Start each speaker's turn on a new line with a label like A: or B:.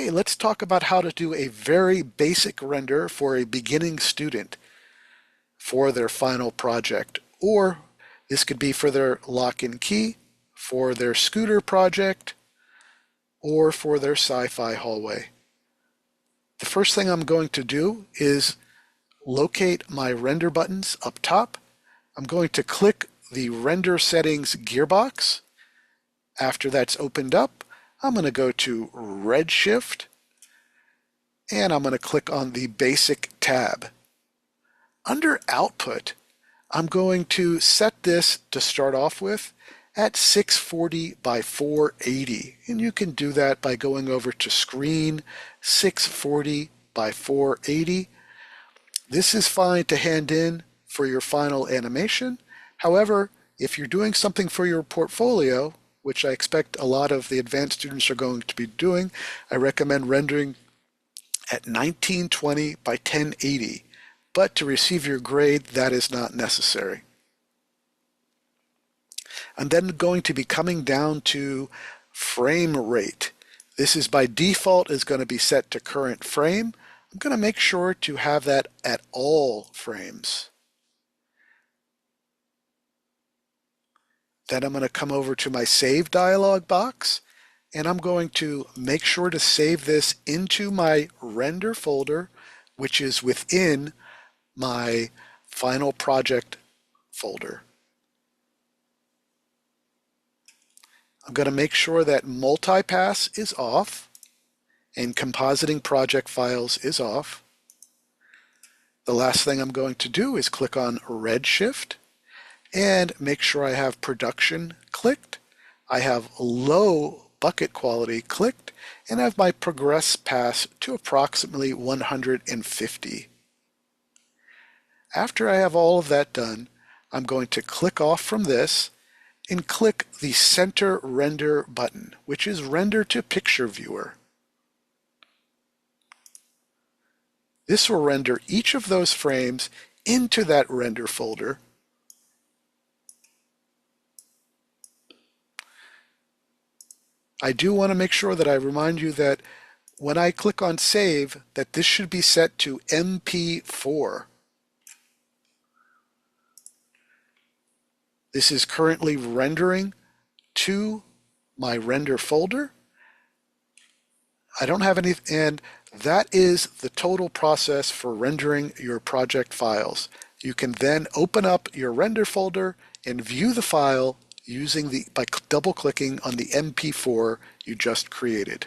A: Today, let's talk about how to do a very basic render for a beginning student for their final project. Or this could be for their lock and key, for their scooter project, or for their sci-fi hallway. The first thing I'm going to do is locate my render buttons up top. I'm going to click the render settings gearbox. After that's opened up, I'm going to go to Redshift, and I'm going to click on the Basic tab. Under Output, I'm going to set this to start off with at 640 by 480, and you can do that by going over to Screen 640 by 480. This is fine to hand in for your final animation. However, if you're doing something for your portfolio, which I expect a lot of the advanced students are going to be doing, I recommend rendering at 1920 by 1080. But to receive your grade, that is not necessary. I'm then going to be coming down to frame rate. This is by default is going to be set to current frame. I'm going to make sure to have that at all frames. Then I'm going to come over to my Save dialog box, and I'm going to make sure to save this into my render folder, which is within my final project folder. I'm going to make sure that multipass is off and compositing project files is off. The last thing I'm going to do is click on Redshift and make sure I have production clicked. I have low bucket quality clicked, and I have my progress pass to approximately 150. After I have all of that done, I'm going to click off from this and click the Center Render button, which is Render to Picture Viewer. This will render each of those frames into that render folder. I do want to make sure that I remind you that when I click on Save, that this should be set to MP4. This is currently rendering to my render folder. I don't have any, and that is the total process for rendering your project files. You can then open up your render folder and view the file using by double clicking on the MP4 you just created.